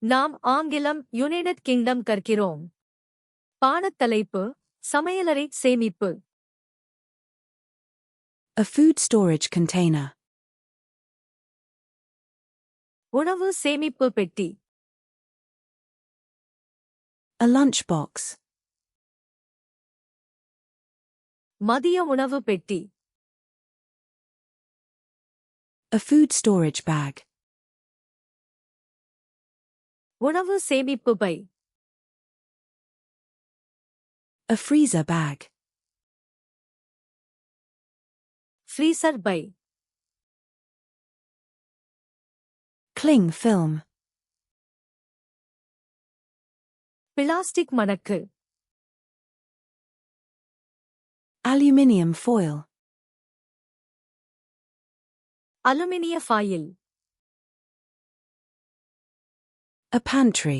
நாம் ஆங்கிலம் United kingdom கற்கிறோம். பாடத்தலைப்பு சமையலறை சேமிப்பு. A food storage container. உணவு சேமிப்பு பெட்டி. A lunchbox. மதிய உணவு பெட்டி. A food storage bag. உணவு சேமிப்பு பை. A freezer bag. ஃப்ரீசர் பை. Cling film. பிளாஸ்டிக் மடக்கு. Aluminium foil. அலுமினிய ஃபாயில். A pantry.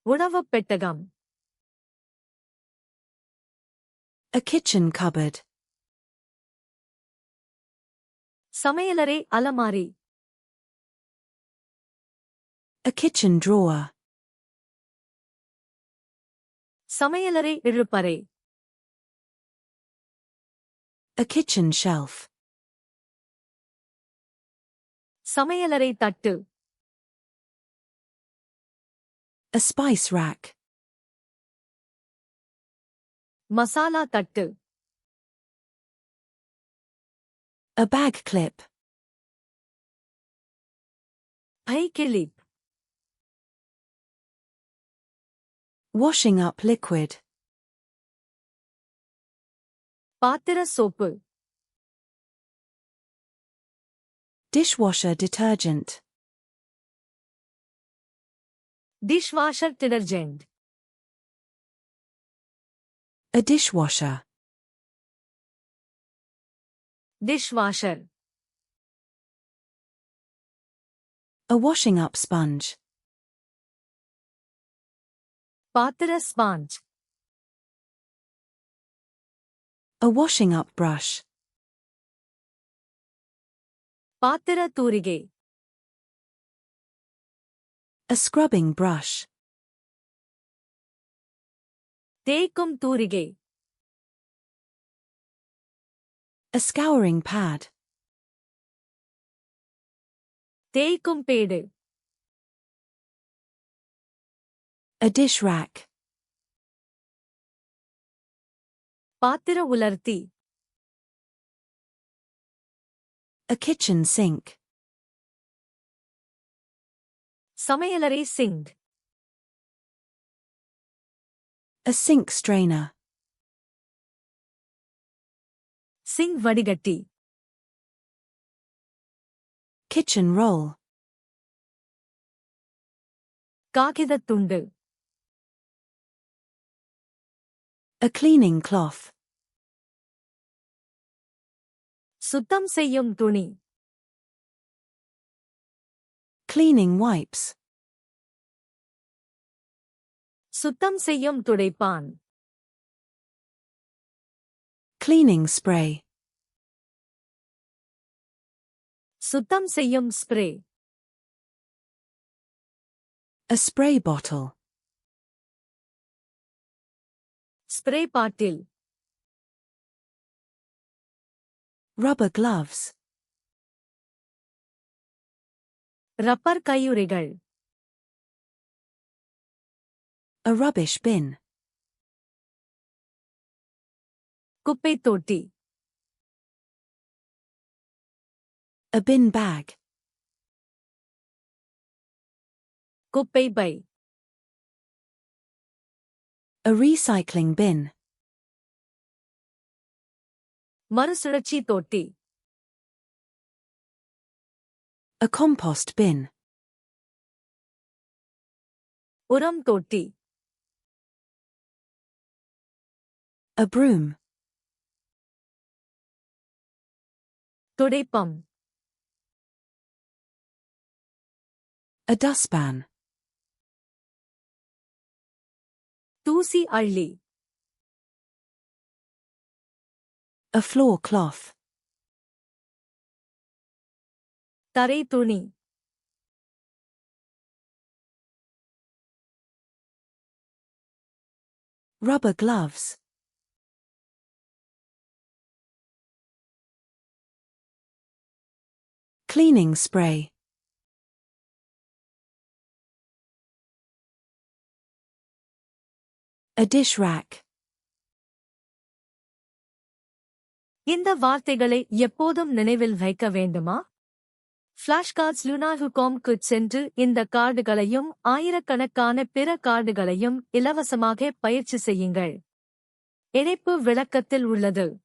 உணவுப் பெட்டகம். A kitchen cupboard. சமையலறை அலமாரி. A kitchen drawer. சமையலறை இழுப்பறை. A kitchen shelf. சமையலறை தட்டு. A spice rack. மசாலா தட்டு. A bag clip. பை கிளிப். Washing up liquid. பாத்திர soap. Dishwasher detergent. Dishwasher detergent. A dishwasher. Dishwasher. A washing up sponge. பாத்திர sponge. A washing up brush. பாத்திர தூரிகை. A scrubbing brush. தேய்க்கும் தூரிகை. A scouring pad. தேய்க்கும் pad. A dish rack. பாத்திர உலர்த்தி. A kitchen sink. சமையலறை sink. A sink strainer. Sink வடிகட்டி. Kitchen roll. காகிதத் துண்டு. A cleaning cloth. சுத்தம் செய்யும் துணி. Cleaning wipes. சுத்தம் செய்யும் துடைப்பான். Cleaning spray. சுத்தம் செய்யும் spray. A spray bottle. Spray bottle. Rubber gloves. Rubber கையுறைகள். A rubbish bin. குப்பைத் தொட்டி. A bin bag. குப்பை பை. A recycling bin. மறுசுழற்சி தொட்டி. A compost bin. உரம் தொட்டி. A broom. துடைப்பம். A dustpan. தூசி அள்ளி. A floor cloth. தரை துணி. Rubber gloves. Cleaning spray. A dish rack. இந்த வார்த்தைகளை எப்போதும் நினைவில் வைக்க வேண்டுமா? ஃபிளாஷ்கார்ட்ஸ் lunahu.com-க்கு சென்று இந்த கார்டுகளையும் ஆயிரக்கணக்கான பிற கார்டுகளையும் இலவசமாக பயிற்சி செய்யுங்கள். இணைப்பு விளக்கத்தில் உள்ளது.